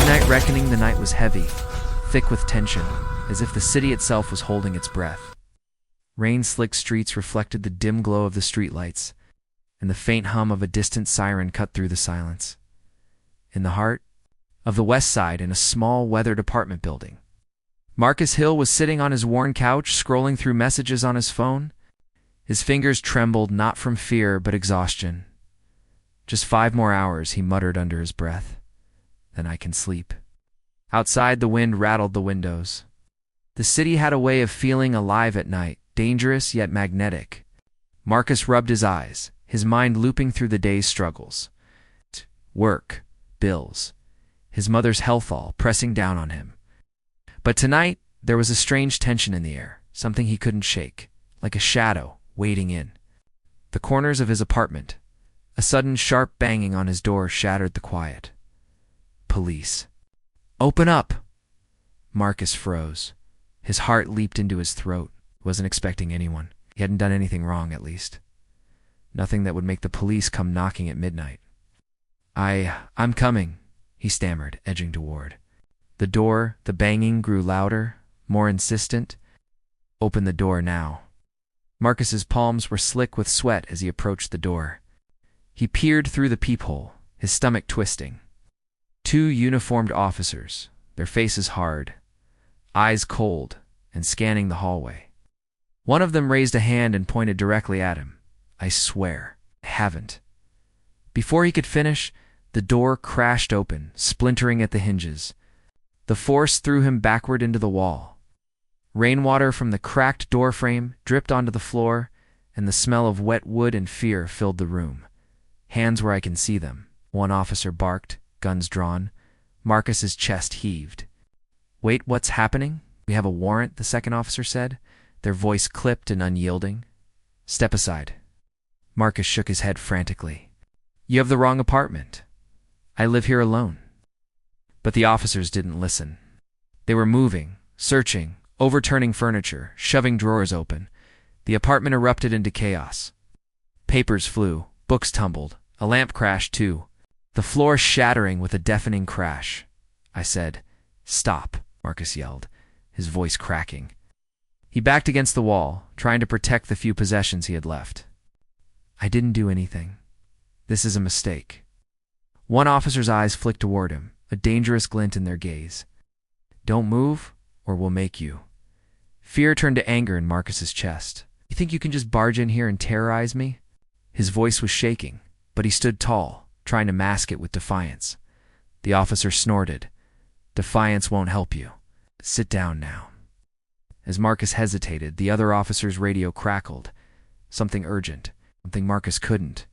midnight reckoning, the night was heavy, thick with tension, as if the city itself was holding its breath. Rain-slicked streets reflected the dim glow of the streetlights, and the faint hum of a distant siren cut through the silence. In the heart of the West Side, in a small, weathered apartment building, Marcus Hill was sitting on his worn couch, scrolling through messages on his phone. His fingers trembled, not from fear, but exhaustion. "Just 5 more hours," he muttered under his breath. "Then I can sleep." Outside, the wind rattled the windows. The city had a way of feeling alive at night, dangerous yet magnetic. Marcus rubbed his eyes, his mind looping through the day's struggles. Work, bills, his mother's health, all pressing down on him. But tonight, there was a strange tension in the air, something he couldn't shake, like a shadow waiting in the corners of his apartment. A sudden sharp banging on his door shattered the quiet. Police. "Open up!" Marcus froze. His heart leaped into his throat. He wasn't expecting anyone. He hadn't done anything wrong, at least. Nothing that would make the police come knocking at midnight. I'm coming," he stammered, edging toward. The door, the banging grew louder, more insistent. "Open the door now." Marcus's palms were slick with sweat as he approached the door. He peered through the peephole, his stomach twisting. 2 uniformed officers, their faces hard, eyes cold, and scanning the hallway. One of them raised a hand and pointed directly at him. "I swear, I haven't." Before he could finish, the door crashed open, splintering at the hinges. The force threw him backward into the wall. Rainwater from the cracked doorframe dripped onto the floor, and the smell of wet wood and fear filled the room. "Hands where I can see them," one officer barked, guns drawn. Marcus's chest heaved. "Wait, what's happening? We have a warrant," the second officer said, their voice clipped and unyielding. "Step aside." Marcus shook his head frantically. "You have the wrong apartment. I live here alone." But the officers didn't listen. They were moving, searching, overturning furniture, shoving drawers open. The apartment erupted into chaos. Papers flew, books tumbled, a lamp crashed too, the floor shattering with a deafening crash. I said, "Stop," Marcus yelled, his voice cracking. He backed against the wall, trying to protect the few possessions he had left. "I didn't do anything. This is a mistake." One officer's eyes flicked toward him, a dangerous glint in their gaze. "Don't move, or we'll make you." Fear turned to anger in Marcus's chest. "You think you can just barge in here and terrorize me?" His voice was shaking, but he stood tall, trying to mask it with defiance. The officer snorted. "Defiance won't help you. Sit down now." As Marcus hesitated, the other officer's radio crackled. Something urgent, something Marcus couldn't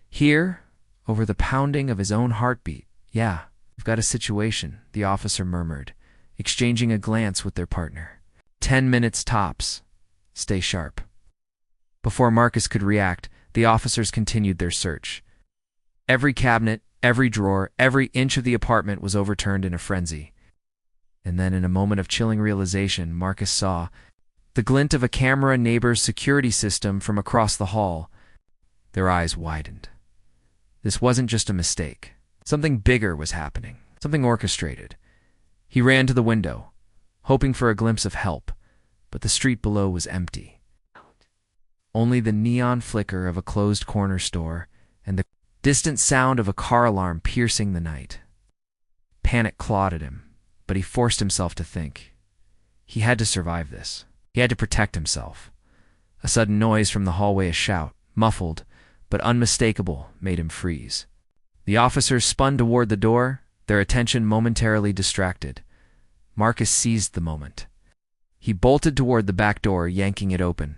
hear, over the pounding of his own heartbeat. "Yeah, we've got a situation," the officer murmured, exchanging a glance with their partner. 10 minutes tops. Stay sharp." Before Marcus could react, the officers continued their search. Every cabinet, every drawer, every inch of the apartment was overturned in a frenzy. And then, in a moment of chilling realization, Marcus saw the glint of a camera neighbor's security system from across the hall. Their eyes widened. This wasn't just a mistake. Something bigger was happening, something orchestrated. He ran to the window, hoping for a glimpse of help, but the street below was empty. Only the neon flicker of a closed corner store and the distant sound of a car alarm piercing the night. Panic clawed at him, but he forced himself to think. He had to survive this. He had to protect himself. A sudden noise from the hallway, a shout, muffled but unmistakable, made him freeze. The officers spun toward the door, their attention momentarily distracted. Marcus seized the moment. He bolted toward the back door, yanking it open.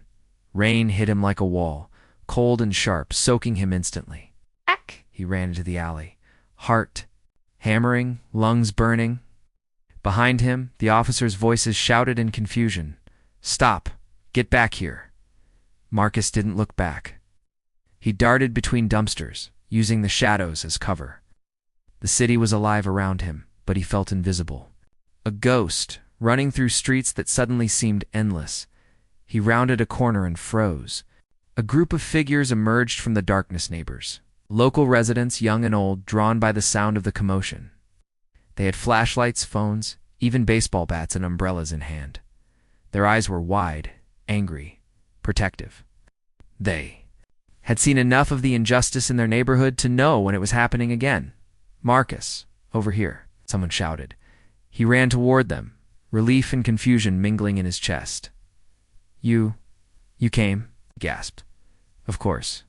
Rain hit him like a wall, cold and sharp, soaking him instantly. "Ack!" He ran into the alley, heart hammering, lungs burning. Behind him, the officers' voices shouted in confusion. "Stop! Get back here!" Marcus didn't look back. He darted between dumpsters, using the shadows as cover. The city was alive around him, but he felt invisible. A ghost, running through streets that suddenly seemed endless. He rounded a corner and froze. A group of figures emerged from the darkness, neighbors. Local residents, young and old, drawn by the sound of the commotion. They had flashlights, phones, even baseball bats and umbrellas in hand. Their eyes were wide, angry, protective. They had seen enough of the injustice in their neighborhood to know when it was happening again. "Marcus, over here," someone shouted. He ran toward them, relief and confusion mingling in his chest. You came?" he gasped. "Of course."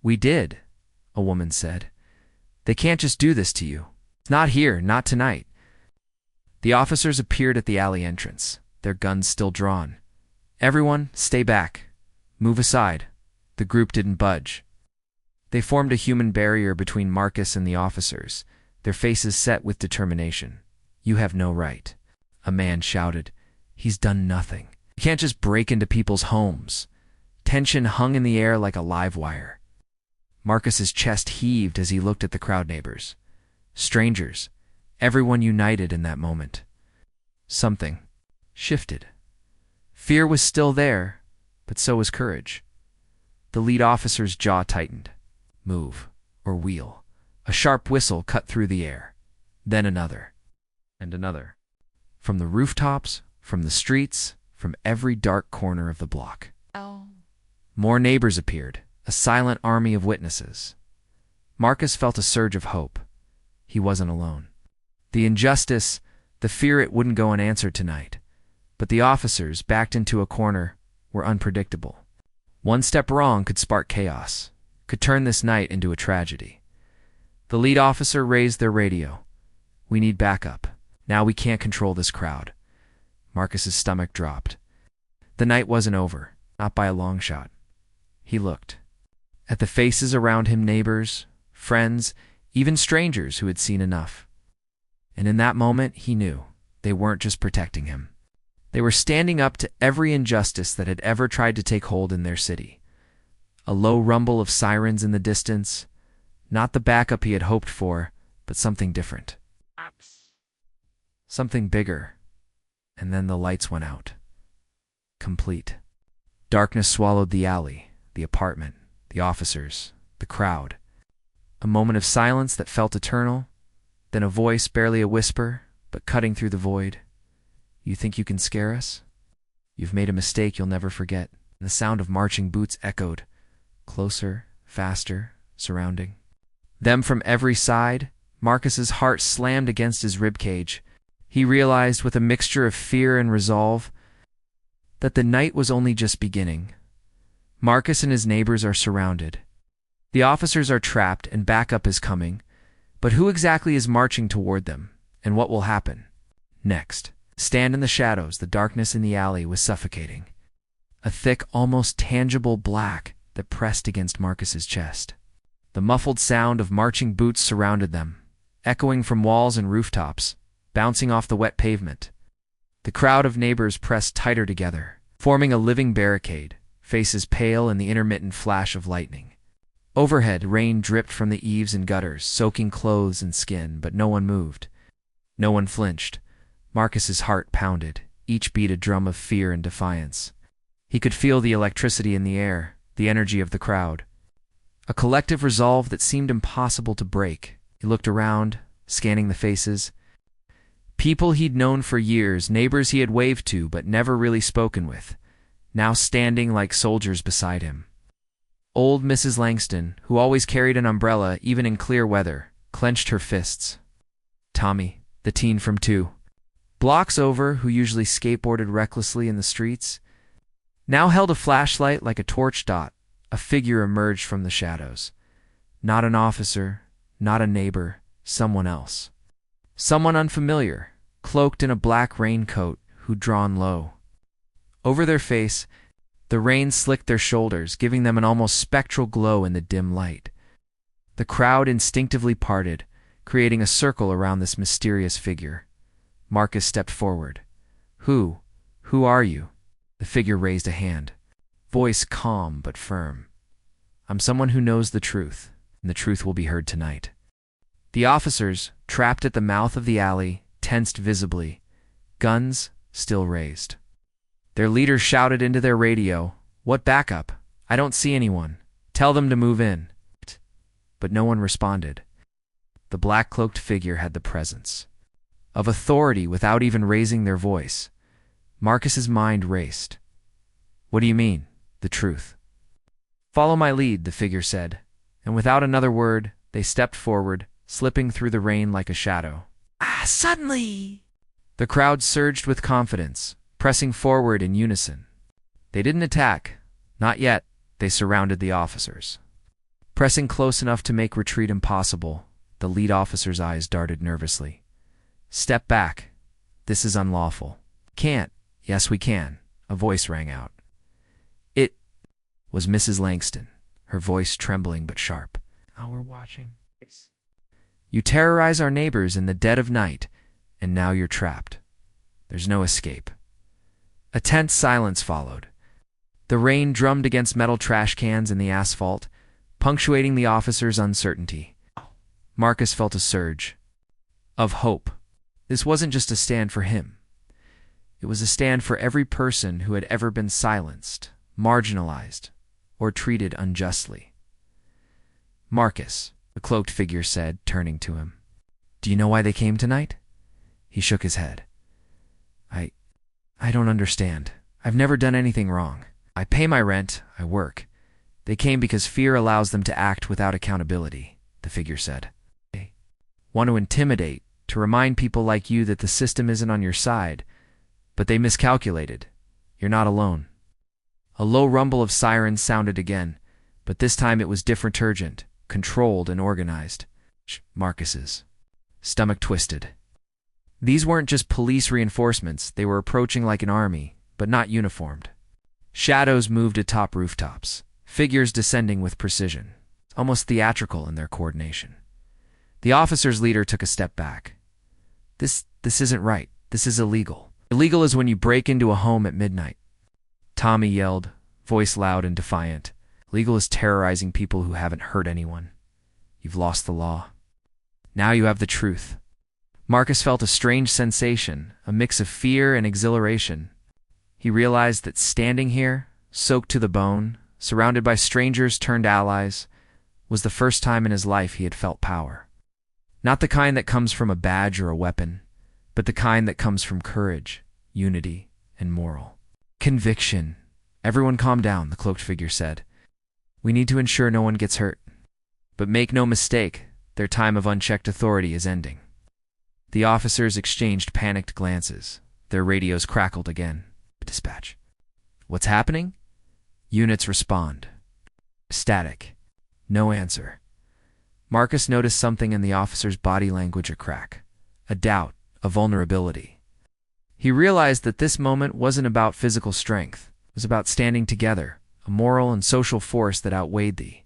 "We did," a woman said. "They can't just do this to you. Not here, not tonight." The officers appeared at the alley entrance, their guns still drawn. "Everyone, stay back. Move aside." The group didn't budge. They formed a human barrier between Marcus and the officers, their faces set with determination. "You have no right," a man shouted. "He's done nothing. You can't just break into people's homes." Tension hung in the air like a live wire. Marcus's chest heaved as he looked at the crowd neighbors. Strangers, everyone united in that moment. Something shifted. Fear was still there, but so was courage. The lead officer's jaw tightened. "Move, or wheel." A sharp whistle cut through the air. Then another. And another. From the rooftops, from the streets, from every dark corner of the block. Oh. More neighbors appeared, a silent army of witnesses. Marcus felt a surge of hope. He wasn't alone. The injustice, the fear it wouldn't go unanswered tonight. But the officers, backed into a corner, were unpredictable. One step wrong could spark chaos, could turn this night into a tragedy. The lead officer raised their radio. "We need backup. Now we can't control this crowd." Marcus's stomach dropped. The night wasn't over, not by a long shot. He looked at the faces around him, neighbors, friends, even strangers who had seen enough. And in that moment, he knew they weren't just protecting him. They were standing up to every injustice that had ever tried to take hold in their city. A low rumble of sirens in the distance, not the backup he had hoped for, but something different. Something bigger. And then the lights went out. Complete. Darkness swallowed the alley, the apartment, the officers, the crowd. A moment of silence that felt eternal, then a voice, barely a whisper, but cutting through the void. "You think you can scare us? You've made a mistake you'll never forget." And the sound of marching boots echoed, closer, faster, surrounding them from every side. Marcus's heart slammed against his ribcage. He realized, with a mixture of fear and resolve, that the night was only just beginning. Marcus and his neighbors are surrounded. The officers are trapped and backup is coming, but who exactly is marching toward them, and what will happen next? Stand in the shadows. The darkness in the alley was suffocating. A thick, almost tangible black that pressed against Marcus's chest. The muffled sound of marching boots surrounded them, echoing from walls and rooftops, bouncing off the wet pavement. The crowd of neighbors pressed tighter together, forming a living barricade, faces pale in the intermittent flash of lightning. Overhead, rain dripped from the eaves and gutters, soaking clothes and skin, but no one moved. No one flinched. Marcus's heart pounded, each beat a drum of fear and defiance. He could feel the electricity in the air, the energy of the crowd. A collective resolve that seemed impossible to break. He looked around, scanning the faces. People he'd known for years, neighbors he had waved to but never really spoken with, now standing like soldiers beside him. Old Mrs. Langston, who always carried an umbrella even in clear weather, clenched her fists. Tommy, the teen from 2 blocks over, who usually skateboarded recklessly in the streets, now held a flashlight like a torch dot. A figure emerged from the shadows. Not an officer, not a neighbor, someone else. Someone unfamiliar, cloaked in a black raincoat, who'd drawn low. Over their face, the rain slicked their shoulders, giving them an almost spectral glow in the dim light. The crowd instinctively parted, creating a circle around this mysterious figure. Marcus stepped forward. Who are you?" The figure raised a hand, voice calm but firm. "I'm someone who knows the truth, and the truth will be heard tonight." The officers, trapped at the mouth of the alley, tensed visibly, guns still raised. Their leader shouted into their radio, "What backup? I don't see anyone. Tell them to move in." But no one responded. The black-cloaked figure had the presence. of authority without even raising their voice. Marcus's mind raced. What do you mean, the truth? Follow my lead, the figure said, and without another word, they stepped forward, slipping through the rain like a shadow. Suddenly! The crowd surged with confidence, pressing forward in unison. They didn't attack. Not yet. They surrounded the officers. Pressing close enough to make retreat impossible, the lead officer's eyes darted nervously. Step back. This is unlawful. Can't. Yes, we can. A voice rang out. It was Mrs. Langston, her voice trembling but sharp. Oh, we're watching. You terrorize our neighbors in the dead of night, and now you're trapped. There's no escape. A tense silence followed. The rain drummed against metal trash cans in the asphalt, punctuating the officer's uncertainty. Marcus felt a surge of hope. This wasn't just a stand for him. It was a stand for every person who had ever been silenced, marginalized, or treated unjustly. Marcus, the cloaked figure said, turning to him. Do you know why they came tonight? He shook his head. I don't understand. I've never done anything wrong. I pay my rent, I work. They came because fear allows them to act without accountability, the figure said. They want to intimidate, to remind people like you that the system isn't on your side, but they miscalculated. You're not alone. A low rumble of sirens sounded again, but this time it was different, urgent, controlled, and organized. Marcus's stomach twisted. These weren't just police reinforcements, they were approaching like an army, but not uniformed. Shadows moved atop rooftops, figures descending with precision, almost theatrical in their coordination. The officer's leader took a step back. This isn't right. This is illegal. Illegal is when you break into a home at midnight. Tommy yelled, voice loud and defiant. Legal is terrorizing people who haven't hurt anyone. You've lost the law. Now you have the truth. Marcus felt a strange sensation, a mix of fear and exhilaration. He realized that standing here, soaked to the bone, surrounded by strangers turned allies, was the first time in his life he had felt power. Not the kind that comes from a badge or a weapon, but the kind that comes from courage, unity, and moral conviction. Everyone calm down, the cloaked figure said. We need to ensure no one gets hurt. But make no mistake, their time of unchecked authority is ending. The officers exchanged panicked glances. Their radios crackled again. Dispatch. What's happening? Units respond. Static. No answer. Marcus noticed something in the officer's body language, a crack, a doubt, a vulnerability. He realized that this moment wasn't about physical strength. It was about standing together, a moral and social force that outweighed the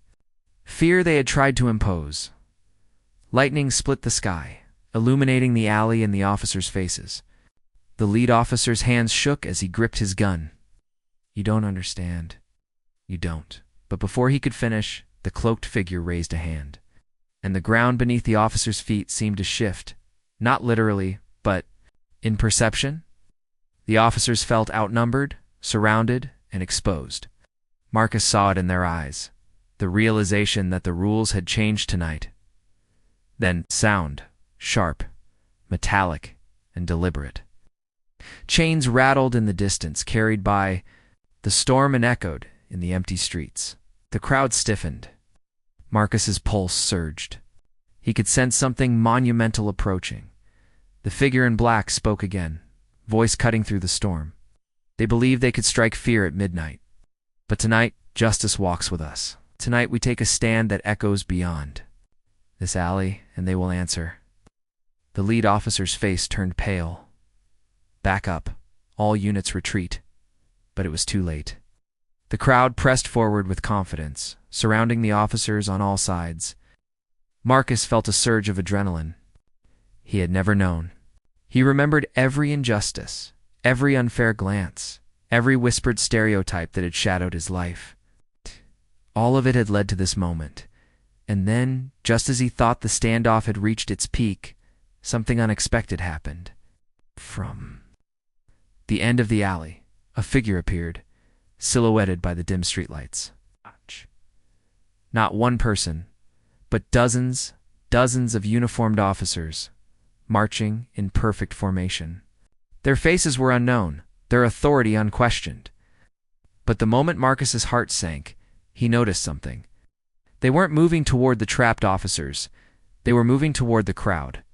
fear they had tried to impose. Lightning split the sky, illuminating the alley and the officers' faces. The lead officer's hands shook as he gripped his gun. You don't understand. You don't. But before he could finish, the cloaked figure raised a hand, and the ground beneath the officer's feet seemed to shift, not literally, but in perception. The officers felt outnumbered, surrounded, and exposed. Marcus saw it in their eyes, the realization that the rules had changed tonight. Then sound, sharp, metallic, and deliberate. Chains rattled in the distance, carried by the storm, and echoed in the empty streets. The crowd stiffened. Marcus's pulse surged. He could sense something monumental approaching. The figure in black spoke again, voice cutting through the storm. They believed they could strike fear at midnight. But tonight, justice walks with us. Tonight we take a stand that echoes beyond this alley, and they will answer. The lead officer's face turned pale. Back up. All units retreat. But it was too late. The crowd pressed forward with confidence, surrounding the officers on all sides. Marcus felt a surge of adrenaline he had never known. He remembered every injustice, every unfair glance, every whispered stereotype that had shadowed his life. All of it had led to this moment. And then, just as he thought the standoff had reached its peak, something unexpected happened. From the end of the alley, a figure appeared, silhouetted by the dim streetlights. Not one person, but dozens of uniformed officers, marching in perfect formation. Their faces were unknown, their authority unquestioned. But the moment Marcus's heart sank, he noticed something. They weren't moving toward the trapped officers. They were moving toward the crowd.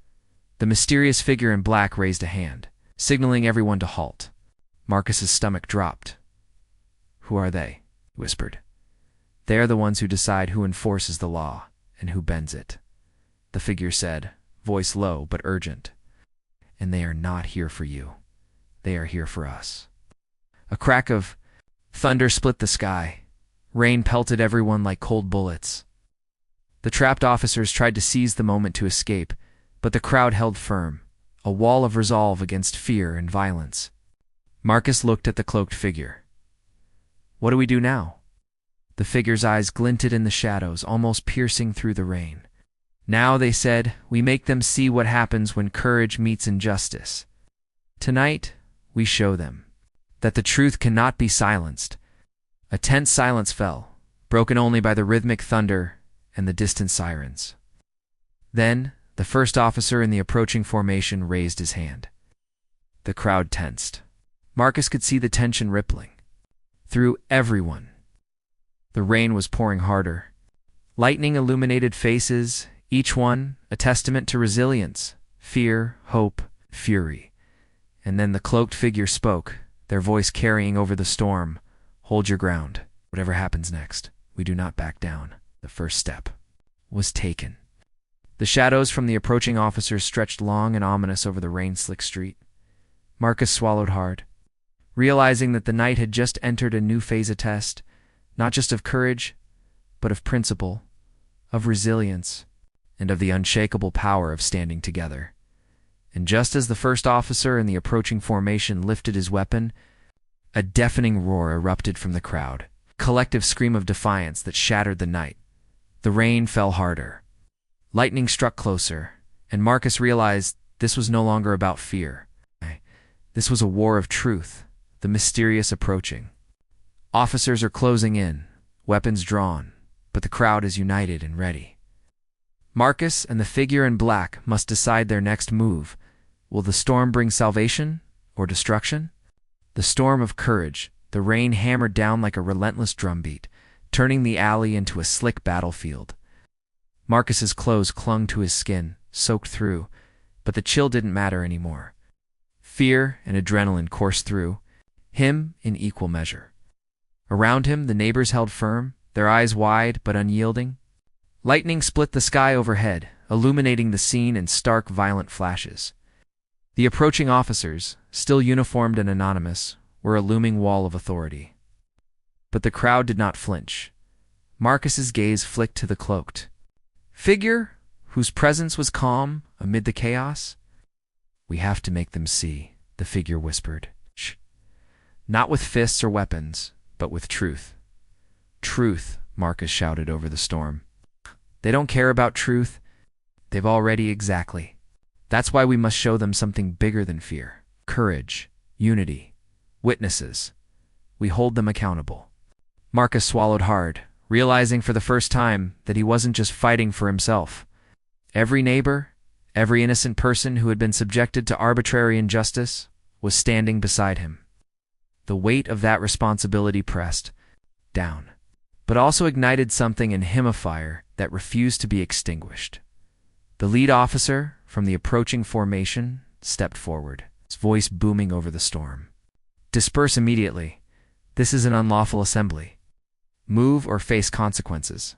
The mysterious figure in black raised a hand, signaling everyone to halt. Marcus's stomach dropped. "Who are they?" he whispered. "They are the ones who decide who enforces the law and who bends it," the figure said, voice low but urgent. "And they are not here for you. They are here for us." A crack of thunder split the sky. Rain pelted everyone like cold bullets. The trapped officers tried to seize the moment to escape, but the crowd held firm, a wall of resolve against fear and violence. Marcus looked at the cloaked figure. "What do we do now?" The figure's eyes glinted in the shadows, almost piercing through the rain. "Now," they said, "we make them see what happens when courage meets injustice. Tonight, we show them that the truth cannot be silenced." A tense silence fell, broken only by the rhythmic thunder and the distant sirens. Then, the first officer in the approaching formation raised his hand. The crowd tensed. Marcus could see the tension rippling through everyone. The rain was pouring harder. Lightning illuminated faces, each one a testament to resilience, fear, hope, fury. And then the cloaked figure spoke, their voice carrying over the storm. "Hold your ground. Whatever happens next, we do not back down." The first step was taken. The shadows from the approaching officers stretched long and ominous over the rain-slick street. Marcus swallowed hard, realizing that the night had just entered a new phase of test, not just of courage, but of principle, of resilience, and of the unshakable power of standing together. And just as the first officer in the approaching formation lifted his weapon, a deafening roar erupted from the crowd, a collective scream of defiance that shattered the night. The rain fell harder. Lightning struck closer, and Marcus realized this was no longer about fear. This was a war of truth, the mysterious approaching. Officers are closing in, weapons drawn, but the crowd is united and ready. Marcus and the figure in black must decide their next move. Will the storm bring salvation or destruction? The storm of courage, the rain hammered down like a relentless drumbeat, turning the alley into a slick battlefield. Marcus's clothes clung to his skin, soaked through, but the chill didn't matter anymore. Fear and adrenaline coursed through him in equal measure. Around him, the neighbors held firm, their eyes wide but unyielding. Lightning split the sky overhead, illuminating the scene in stark, violent flashes. The approaching officers, still uniformed and anonymous, were a looming wall of authority. But the crowd did not flinch. Marcus's gaze flicked to the cloaked figure, whose presence was calm amid the chaos. "We have to make them see," the figure whispered. "Shh. Not with fists or weapons, but with truth." "Truth," Marcus shouted over the storm. "They don't care about truth. They've already exactly. That's why we must show them something bigger than fear. Courage, unity, witnesses. We hold them accountable." Marcus swallowed hard, realizing for the first time that he wasn't just fighting for himself. Every neighbor, every innocent person who had been subjected to arbitrary injustice, was standing beside him. The weight of that responsibility pressed down, but also ignited something in him, a fire that refused to be extinguished. The lead officer, from the approaching formation, stepped forward, his voice booming over the storm. "Disperse immediately. This is an unlawful assembly. Move or face consequences."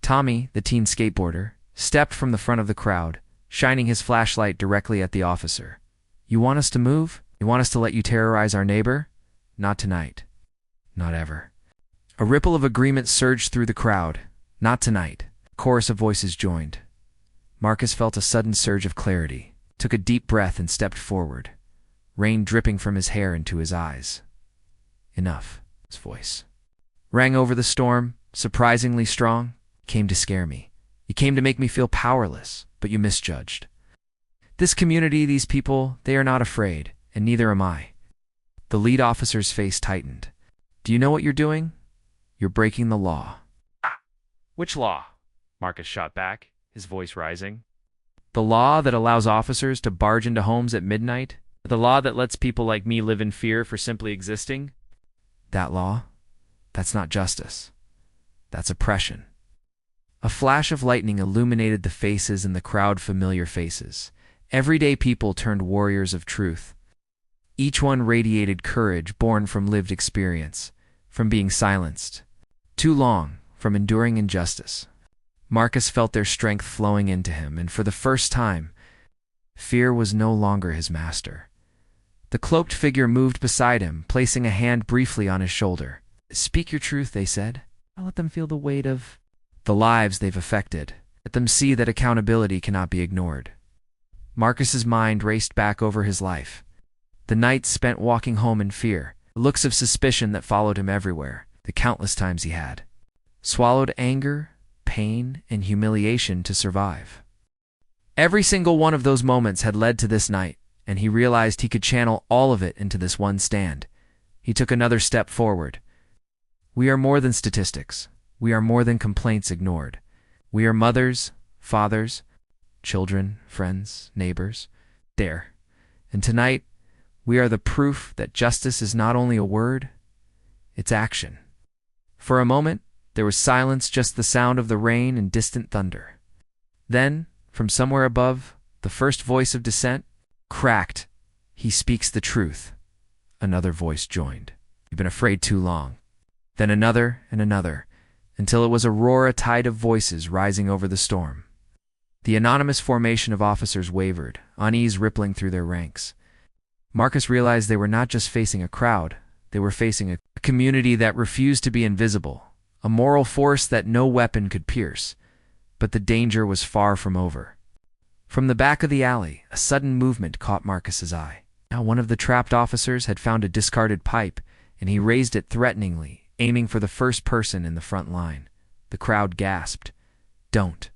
Tommy, the teen skateboarder, stepped from the front of the crowd, shining his flashlight directly at the officer. "You want us to move? You want us to let you terrorize our neighbor? Not tonight. Not ever." A ripple of agreement surged through the crowd. "Not tonight." A chorus of voices joined. Marcus felt a sudden surge of clarity, took a deep breath and stepped forward, rain dripping from his hair into his eyes. "Enough," his voice rang over the storm, surprisingly strong. "Came to scare me. You came to make me feel powerless, but you misjudged. This community, these people, they are not afraid, and neither am I." The lead officer's face tightened. "Do you know what you're doing? You're breaking the law." "Which law?" Marcus shot back, his voice rising. The law that allows officers to barge into homes at midnight? The law that lets people like me live in fear for simply existing? That law? That's not justice. That's oppression. A flash of lightning illuminated the faces in the crowd, familiar faces. Everyday people turned warriors of truth. Each one radiated courage born from lived experience, from being silenced too long, from enduring injustice. Marcus felt their strength flowing into him, and for the first time, fear was no longer his master. The cloaked figure moved beside him, placing a hand briefly on his shoulder. "Speak your truth," they said. "I'll let them feel the weight of the lives they've affected. Let them see that accountability cannot be ignored." Marcus's mind raced back over his life. The nights spent walking home in fear, the looks of suspicion that followed him everywhere, the countless times he had swallowed anger, pain, and humiliation to survive. Every single one of those moments had led to this night, and he realized he could channel all of it into this one stand. He took another step forward. We are more than statistics. We are more than complaints ignored. We are mothers, fathers, children, friends, neighbors. There. And tonight, we are the proof that justice is not only a word, it's action. For a moment, there was silence, just the sound of the rain and distant thunder. Then, from somewhere above, the first voice of dissent cracked. "He speaks the truth." Another voice joined. "You've been afraid too long." Then another and another, until it was a roar, a tide of voices rising over the storm. The anonymous formation of officers wavered, unease rippling through their ranks. Marcus realized they were not just facing a crowd, they were facing a community that refused to be invisible, a moral force that no weapon could pierce. But the danger was far from over. From the back of the alley, a sudden movement caught Marcus's eye. Now one of the trapped officers had found a discarded pipe, and he raised it threateningly, aiming for the first person in the front line. The crowd gasped. "Don't!"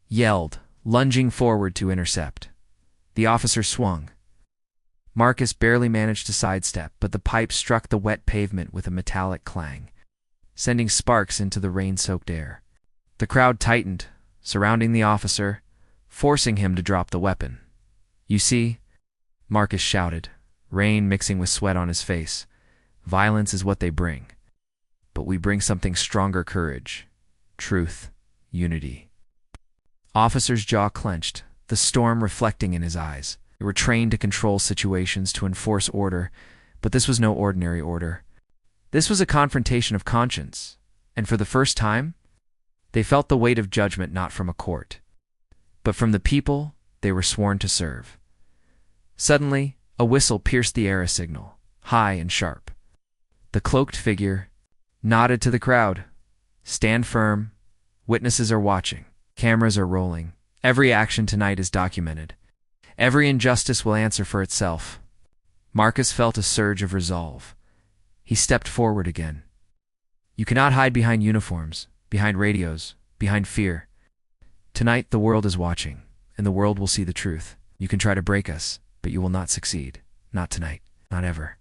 yelled, lunging forward to intercept. The officer swung. Marcus barely managed to sidestep, but the pipe struck the wet pavement with a metallic clang, sending sparks into the rain-soaked air. The crowd tightened, surrounding the officer, forcing him to drop the weapon. "You see," Marcus shouted, rain mixing with sweat on his face, "violence is what they bring. But we bring something stronger: courage, truth, unity." Officer's jaw clenched, the storm reflecting in his eyes. They were trained to control situations, to enforce order, but this was no ordinary order. This was a confrontation of conscience, and for the first time, they felt the weight of judgment not from a court, but from the people they were sworn to serve. Suddenly, a whistle pierced the air, a signal, high and sharp. The cloaked figure nodded to the crowd. "Stand firm. Witnesses are watching. Cameras are rolling. Every action tonight is documented. Every injustice will answer for itself." Marcus felt a surge of resolve. He stepped forward again. "You cannot hide behind uniforms, behind radios, behind fear. Tonight the world is watching, and the world will see the truth. You can try to break us, but you will not succeed. Not tonight. Not ever."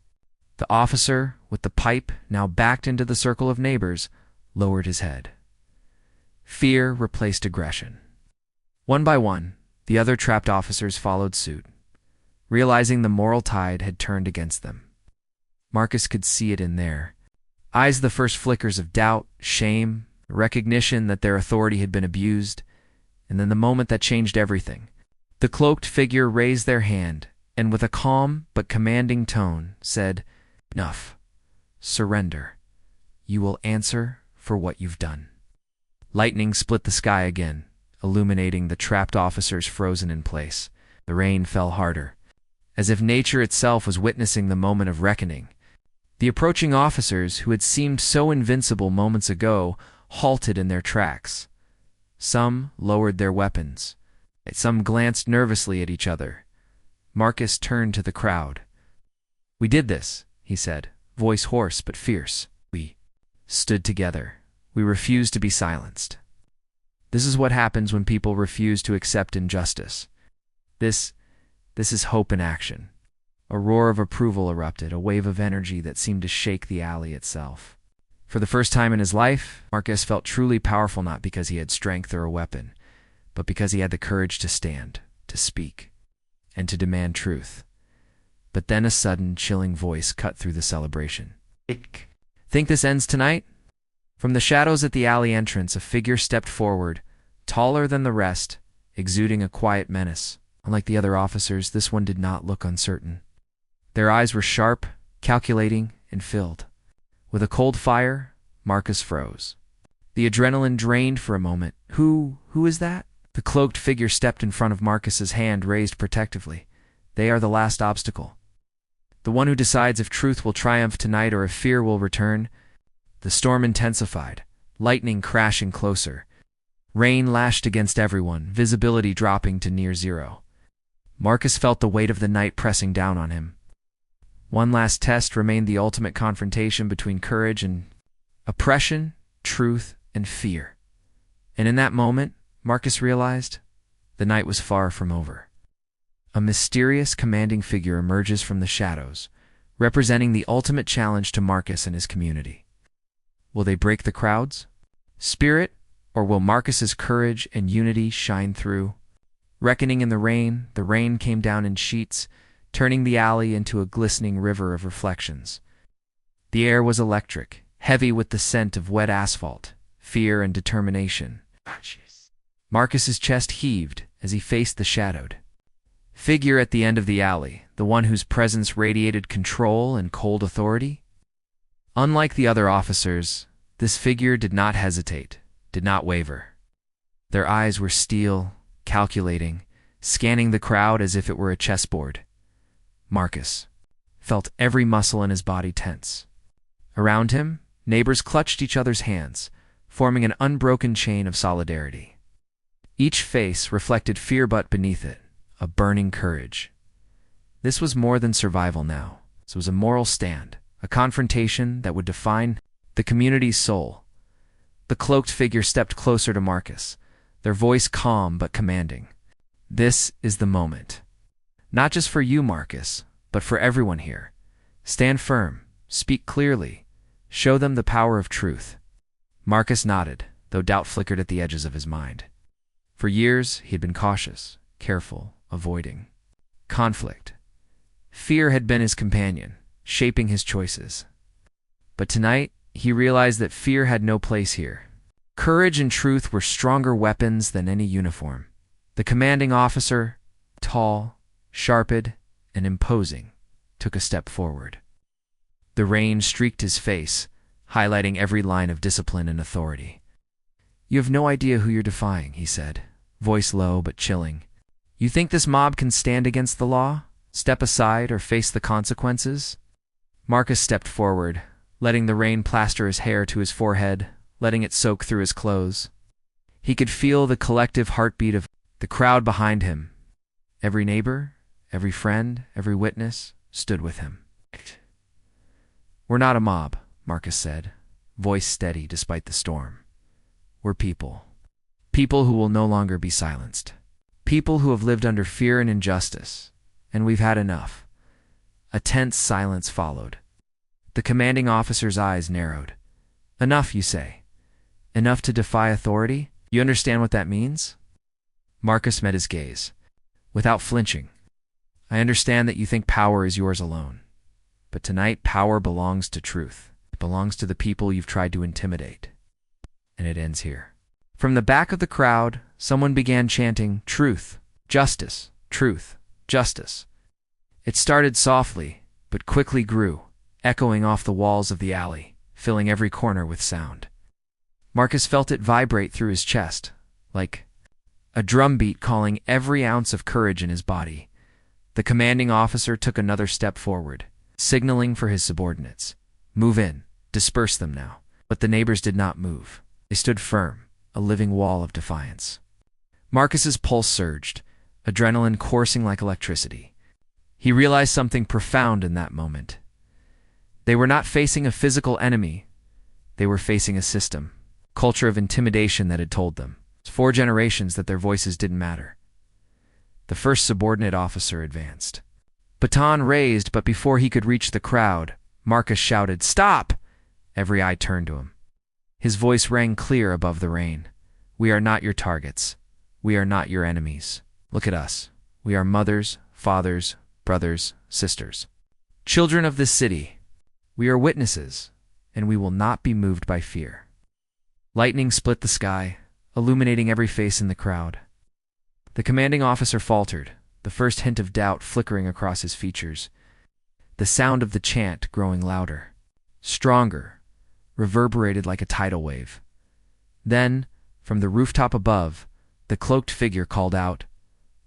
The officer, with the pipe now backed into the circle of neighbors, lowered his head. Fear replaced aggression. One by one, the other trapped officers followed suit, realizing the moral tide had turned against them. Marcus could see it in their eyes, the first flickers of doubt, shame, recognition that their authority had been abused, and then the moment that changed everything. The cloaked figure raised their hand, and with a calm but commanding tone said, "Enough. Surrender. You will answer for what you've done." Lightning split the sky again, illuminating the trapped officers frozen in place. The rain fell harder, as if nature itself was witnessing the moment of reckoning. The approaching officers, who had seemed so invincible moments ago, halted in their tracks. Some lowered their weapons. Some glanced nervously at each other. Marcus turned to the crowd. "We did this," he said, voice hoarse but fierce. "We stood together. We refused to be silenced. This is what happens when people refuse to accept injustice. This is hope in action." A roar of approval erupted, a wave of energy that seemed to shake the alley itself. For the first time in his life, Marcus felt truly powerful, not because he had strength or a weapon, but because he had the courage to stand, to speak, and to demand truth. But then a sudden, chilling voice cut through the celebration. Think this ends tonight? From the shadows at the alley entrance, a figure stepped forward, taller than the rest, exuding a quiet menace. Unlike the other officers, this one did not look uncertain. Their eyes were sharp, calculating, and filled. With a cold fire, Marcus froze. The adrenaline drained for a moment. Who is that? The cloaked figure stepped in front of Marcus's, hand raised protectively. They are the last obstacle. The one who decides if truth will triumph tonight or if fear will return. The storm intensified, lightning crashing closer. Rain lashed against everyone, visibility dropping to near zero. Marcus felt the weight of the night pressing down on him. One last test remained, the ultimate confrontation between courage and oppression, truth and fear. And in that moment, Marcus realized the night was far from over. A mysterious, commanding figure emerges from the shadows, representing the ultimate challenge to Marcus and his community. Will they break the crowd's spirit, or will Marcus's courage and unity shine through? Reckoning in the rain came down in sheets, turning the alley into a glistening river of reflections. The air was electric, heavy with the scent of wet asphalt, fear and determination. Marcus's chest heaved as he faced the shadowed figure at the end of the alley, the one whose presence radiated control and cold authority. Unlike the other officers, this figure did not hesitate, did not waver. Their eyes were steel, calculating, scanning the crowd as if it were a chessboard. Marcus felt every muscle in his body tense. Around him, neighbors clutched each other's hands, forming an unbroken chain of solidarity. Each face reflected fear, but beneath it, a burning courage. This was more than survival now. This was a moral stand, a confrontation that would define the community's soul. The cloaked figure stepped closer to Marcus, their voice calm but commanding. This is the moment. Not just for you, Marcus, but for everyone here. Stand firm, speak clearly, show them the power of truth. Marcus nodded, though doubt flickered at the edges of his mind. For years, he had been cautious, careful, avoiding conflict. Fear had been his companion, shaping his choices. But tonight, he realized that fear had no place here. Courage and truth were stronger weapons than any uniform. The commanding officer, tall, sharpened, and imposing, took a step forward. The rain streaked his face, highlighting every line of discipline and authority. "You have no idea who you're defying," he said, voice low but chilling. "You think this mob can stand against the law, step aside, or face the consequences?" Marcus stepped forward, letting the rain plaster his hair to his forehead, letting it soak through his clothes. He could feel the collective heartbeat of the crowd behind him. Every neighbor, every friend, every witness stood with him. "We're not a mob," Marcus said, voice steady despite the storm. "We're people. People who will no longer be silenced. People who have lived under fear and injustice. And we've had enough." A tense silence followed. The commanding officer's eyes narrowed. "Enough, you say? Enough to defy authority? You understand what that means?" Marcus met his gaze, without flinching. "I understand that you think power is yours alone. But tonight, power belongs to truth. It belongs to the people you've tried to intimidate. And it ends here." From the back of the crowd, someone began chanting, "Truth, justice, truth, justice." It started softly, but quickly grew, echoing off the walls of the alley, filling every corner with sound. Marcus felt it vibrate through his chest, like a drumbeat calling every ounce of courage in his body. The commanding officer took another step forward, signaling for his subordinates. "Move in, disperse them now." But the neighbors did not move. They stood firm, a living wall of defiance. Marcus's pulse surged, adrenaline coursing like electricity. He realized something profound in that moment. They were not facing a physical enemy. They were facing a system, culture of intimidation that had told them, 4 generations, that their voices didn't matter. The first subordinate officer advanced. Baton raised, but before he could reach the crowd, Marcus shouted, "Stop!" Every eye turned to him. His voice rang clear above the rain. "We are not your targets. We are not your enemies. Look at us. We are mothers, fathers, brothers, sisters. Children of this city. We are witnesses, and we will not be moved by fear. Lightning split the sky, illuminating every face in the crowd. The commanding officer faltered, the first hint of doubt flickering across his features. The sound of the chant growing louder, stronger, reverberated like a tidal wave. Then, from the rooftop above, the cloaked figure called out,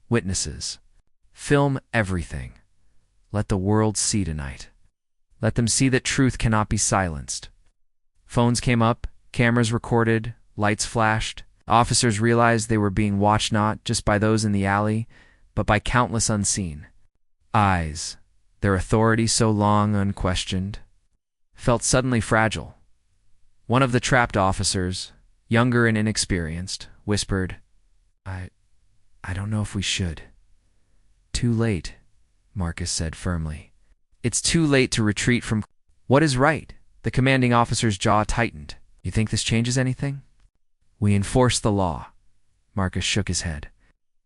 "Witnesses, film everything. Let the world see tonight. Let them see that truth cannot be silenced." Phones came up, cameras recorded, lights flashed. Officers realized they were being watched not just by those in the alley, but by countless unseen eyes. Their authority, so long unquestioned, felt suddenly fragile. One of the trapped officers, younger and inexperienced, whispered, I don't know if we should." "Too late," Marcus said firmly. "It's too late to retreat from—" "What is right?" The commanding officer's jaw tightened. "You think this changes anything?" "We enforce the law." Marcus shook his head.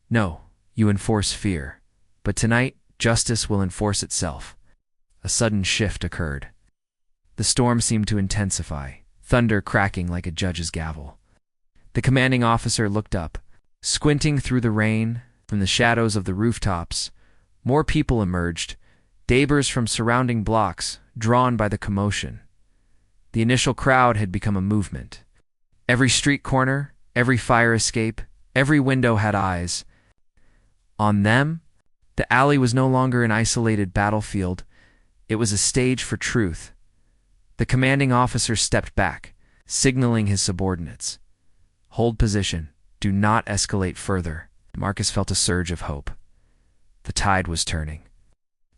"No, you enforce fear. But tonight, justice will enforce itself." A sudden shift occurred. The storm seemed to intensify, thunder cracking like a judge's gavel. The commanding officer looked up. Squinting through the rain, from the shadows of the rooftops, more people emerged, neighbors from surrounding blocks, drawn by the commotion. The initial crowd had become a movement. Every street corner, every fire escape, every window had eyes. On them, the alley was no longer an isolated battlefield. It was a stage for truth. The commanding officer stepped back, signaling his subordinates. "Hold position. Do not escalate further." Marcus felt a surge of hope. The tide was turning.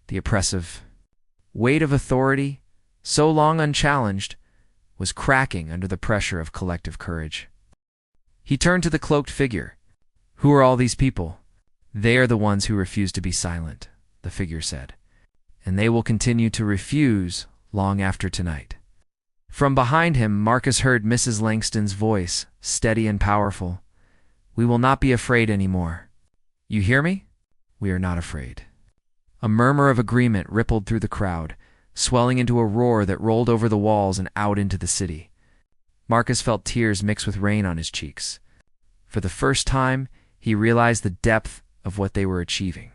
The oppressive weight of authority, so long unchallenged, was cracking under the pressure of collective courage. He turned to the cloaked figure. "Who are all these people?" "They are the ones who refuse to be silent," the figure said. "And they will continue to refuse long after tonight." From behind him, Marcus heard Mrs. Langston's voice, steady and powerful. "We will not be afraid anymore. You hear me? We are not afraid." A murmur of agreement rippled through the crowd, swelling into a roar that rolled over the walls and out into the city. Marcus felt tears mix with rain on his cheeks. For the first time, he realized the depth of what they were achieving.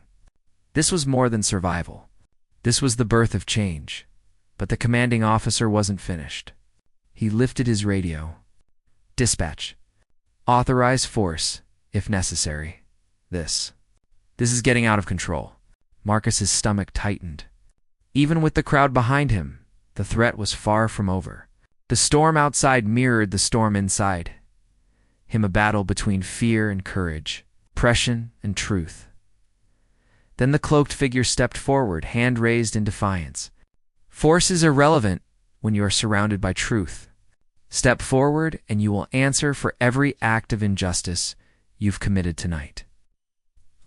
This was more than survival. This was the birth of change. But the commanding officer wasn't finished. He lifted his radio. "Dispatch. Authorize force, if necessary. This is getting out of control." Marcus's stomach tightened. Even with the crowd behind him, the threat was far from over. The storm outside mirrored the storm inside him, a battle between fear and courage, oppression and truth. Then the cloaked figure stepped forward, hand raised in defiance. "Force is irrelevant when you are surrounded by truth. Step forward and you will answer for every act of injustice you've committed tonight."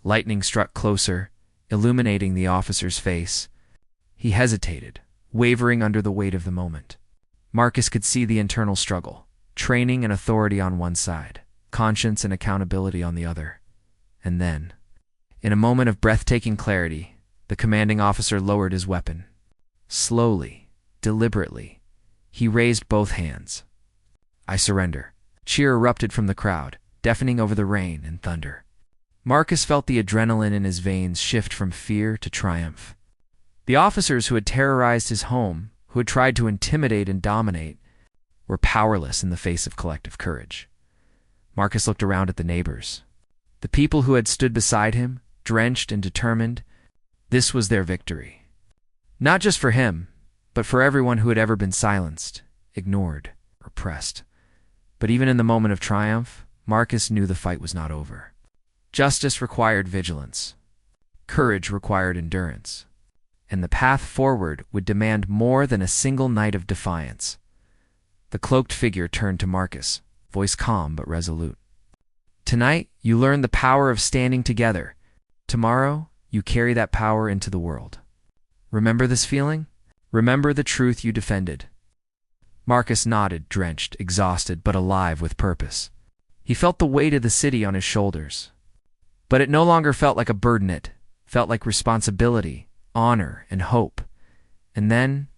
Lightning struck closer, illuminating the officer's face. He hesitated, wavering under the weight of the moment. Marcus could see the internal struggle, training and authority on one side, conscience and accountability on the other. And then, in a moment of breathtaking clarity, the commanding officer lowered his weapon. Slowly, deliberately, he raised both hands. "I surrender." Cheer erupted from the crowd, deafening over the rain and thunder. Marcus felt the adrenaline in his veins shift from fear to triumph. The officers who had terrorized his home, who had tried to intimidate and dominate, were powerless in the face of collective courage. Marcus looked around at the neighbors. The people who had stood beside him, drenched and determined, this was their victory. Not just for him, but for everyone who had ever been silenced, ignored, oppressed. But even in the moment of triumph, Marcus knew the fight was not over. Justice required vigilance. Courage required endurance. And the path forward would demand more than a single night of defiance. The cloaked figure turned to Marcus, voice calm but resolute. "Tonight, you learn the power of standing together. Tomorrow, you carry that power into the world. Remember this feeling? Remember the truth you defended." Marcus nodded, drenched, exhausted, but alive with purpose. He felt the weight of the city on his shoulders. But it no longer felt like a burden, it felt like responsibility, honor, and hope. And then,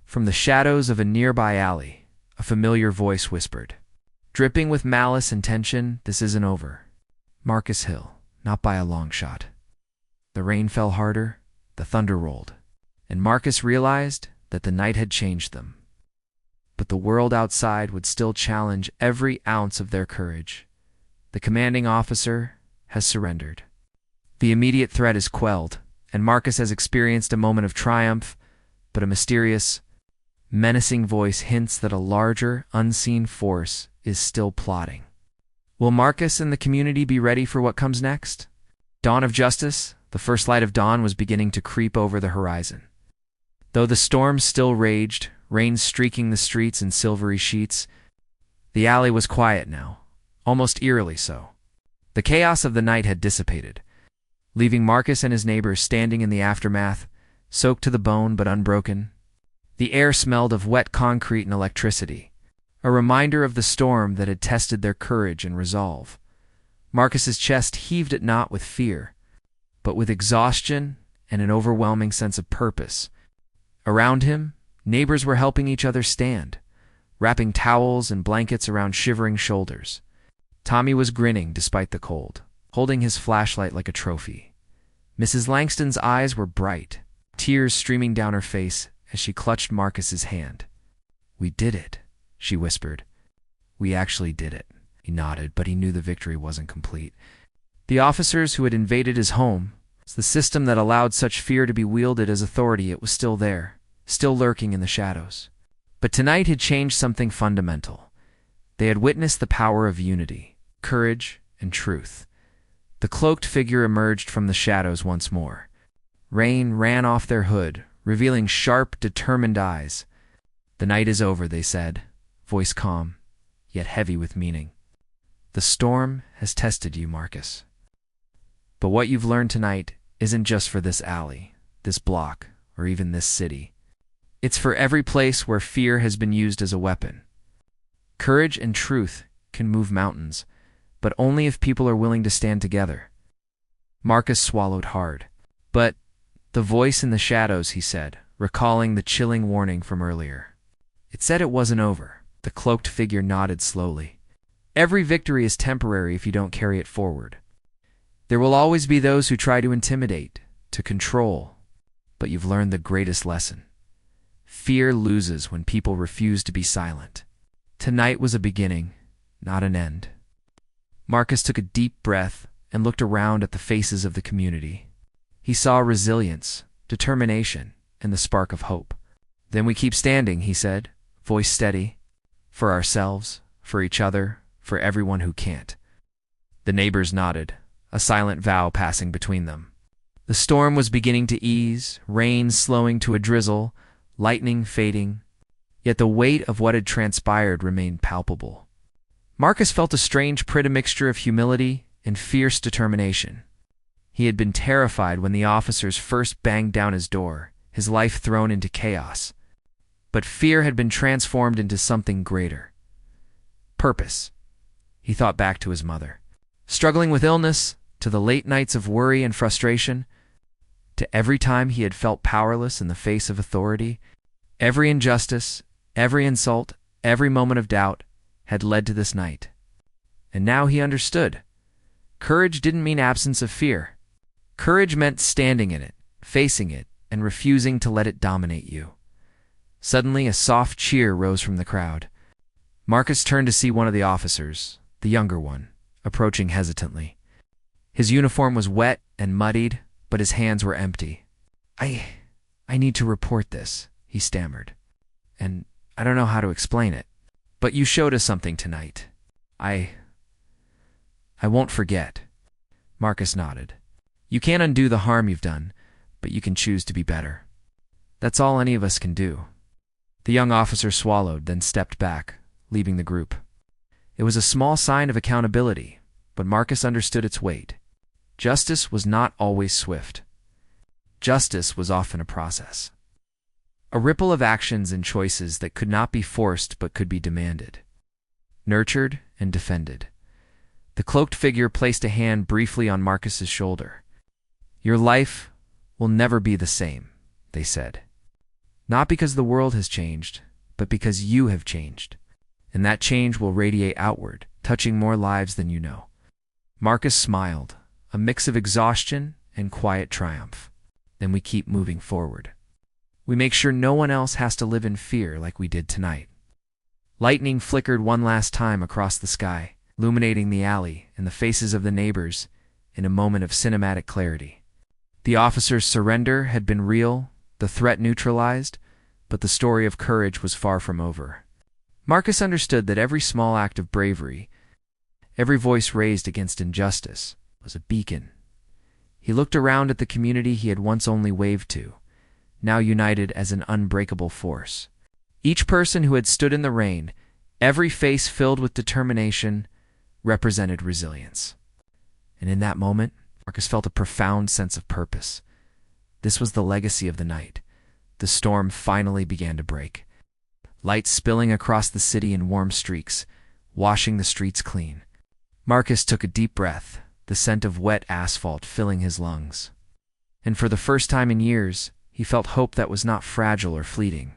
from the shadows of a nearby alley, a familiar voice whispered, "Dripping with malice and tension, this isn't over. Marcus Hill, not by a long shot." The rain fell harder, the thunder rolled, and Marcus realized that the night had changed them. But the world outside would still challenge every ounce of their courage. The commanding officer has surrendered. The immediate threat is quelled, and Marcus has experienced a moment of triumph, but a mysterious, menacing voice hints that a larger, unseen force is still plotting. Will Marcus and the community be ready for what comes next? Dawn of justice, the first light of dawn was beginning to creep over the horizon. Though the storm still raged, rain streaking the streets in silvery sheets, the alley was quiet now, almost eerily so. The chaos of the night had dissipated, leaving Marcus and his neighbors standing in the aftermath, soaked to the bone but unbroken. The air smelled of wet concrete and electricity, a reminder of the storm that had tested their courage and resolve. Marcus's chest heaved at not with fear, but with exhaustion and an overwhelming sense of purpose. Around him, neighbors were helping each other stand, wrapping towels and blankets around shivering shoulders. Tommy was grinning despite the cold, holding his flashlight like a trophy. Mrs. Langston's eyes were bright, tears streaming down her face as she clutched Marcus's hand. "We did it," she whispered. "We actually did it." He nodded, but he knew the victory wasn't complete. The officers who had invaded his home, the system that allowed such fear to be wielded as authority, it was still there, still lurking in the shadows. But tonight had changed something fundamental. They had witnessed the power of unity, courage, and truth. The cloaked figure emerged from the shadows once more. Rain ran off their hood, revealing sharp, determined eyes. "The night is over," they said, voice calm, yet heavy with meaning. "The storm has tested you, Marcus. But what you've learned tonight isn't just for this alley, this block, or even this city. It's for every place where fear has been used as a weapon. Courage and truth can move mountains, but only if people are willing to stand together." Marcus swallowed hard. "But the voice in the shadows," he said, recalling the chilling warning from earlier. "It said it wasn't over." The cloaked figure nodded slowly. "Every victory is temporary if you don't carry it forward. There will always be those who try to intimidate, to control, but you've learned the greatest lesson. Fear loses when people refuse to be silent. Tonight was a beginning, not an end." Marcus took a deep breath and looked around at the faces of the community. He saw resilience, determination, and the spark of hope. "Then we keep standing," he said, voice steady, "for ourselves, for each other, for everyone who can't." The neighbors nodded, a silent vow passing between them. The storm was beginning to ease, rain slowing to a drizzle, lightning fading, yet the weight of what had transpired remained palpable. Marcus felt a strange mixture of humility and fierce determination. He had been terrified when the officers first banged down his door, his life thrown into chaos. But fear had been transformed into something greater. Purpose. He thought back to his mother. Struggling with illness, to the late nights of worry and frustration, to every time he had felt powerless in the face of authority, every injustice, every insult, every moment of doubt had led to this night. And now he understood. Courage didn't mean absence of fear. Courage meant standing in it, facing it, and refusing to let it dominate you. Suddenly, a soft cheer rose from the crowd. Marcus turned to see one of the officers, the younger one, approaching hesitantly. His uniform was wet and muddied, but his hands were empty. I need to report this," he stammered. "And I don't know how to explain it. But you showed us something tonight. I won't forget." Marcus nodded. "You can't undo the harm you've done, but you can choose to be better. That's all any of us can do." The young officer swallowed, then stepped back, leaving the group. It was a small sign of accountability, but Marcus understood its weight. Justice was not always swift. Justice was often a process. A ripple of actions and choices that could not be forced but could be demanded, nurtured and defended. The cloaked figure placed a hand briefly on Marcus's shoulder. "Your life will never be the same," they said. "Not because the world has changed, but because you have changed. And that change will radiate outward, touching more lives than you know." Marcus smiled, a mix of exhaustion and quiet triumph. "Then we keep moving forward. We make sure no one else has to live in fear like we did tonight." Lightning flickered one last time across the sky, illuminating the alley and the faces of the neighbors in a moment of cinematic clarity. The officer's surrender had been real, the threat neutralized, but the story of courage was far from over. Marcus understood that every small act of bravery, every voice raised against injustice, was a beacon. He looked around at the community he had once only waved to, now united as an unbreakable force. Each person who had stood in the rain, every face filled with determination, represented resilience. And in that moment, Marcus felt a profound sense of purpose. This was the legacy of the night. The storm finally began to break. Light spilling across the city in warm streaks, washing the streets clean. Marcus took a deep breath, the scent of wet asphalt filling his lungs. And for the first time in years, he felt hope that was not fragile or fleeting.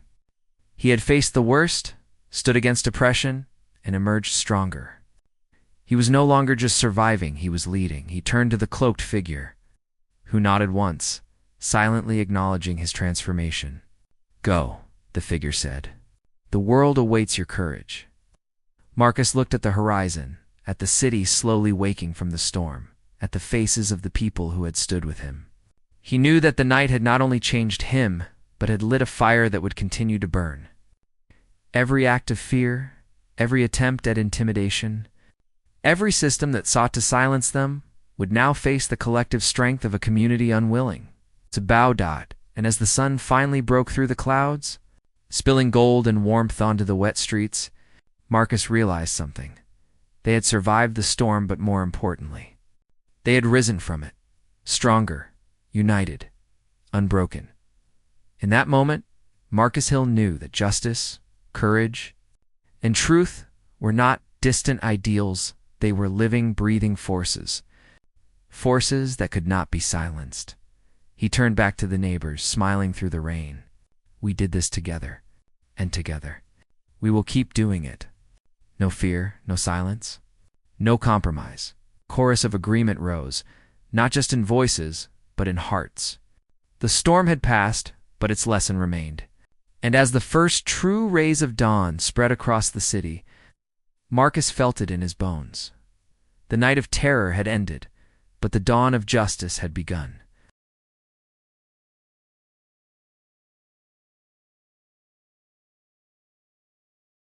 He had faced the worst, stood against oppression, and emerged stronger. He was no longer just surviving, he was leading. He turned to the cloaked figure, who nodded once, silently acknowledging his transformation. "Go," the figure said. "The world awaits your courage." Marcus looked at the horizon, at the city slowly waking from the storm, at the faces of the people who had stood with him. He knew that the night had not only changed him, but had lit a fire that would continue to burn. Every act of fear, every attempt at intimidation, every system that sought to silence them would now face the collective strength of a community unwilling to bow down. And as the sun finally broke through the clouds, spilling gold and warmth onto the wet streets, Marcus realized something. They had survived the storm, but more importantly, they had risen from it, stronger, united, unbroken. In that moment, Marcus Hill knew that justice, courage, and truth were not distant ideals. They were living, breathing forces, forces that could not be silenced. He turned back to the neighbors, smiling through the rain. "We did this together, and together. We will keep doing it. No fear, no silence, no compromise." Chorus of agreement rose, not just in voices, but in hearts. The storm had passed, but its lesson remained. And as the first true rays of dawn spread across the city, Marcus felt it in his bones. The night of terror had ended, but the dawn of justice had begun.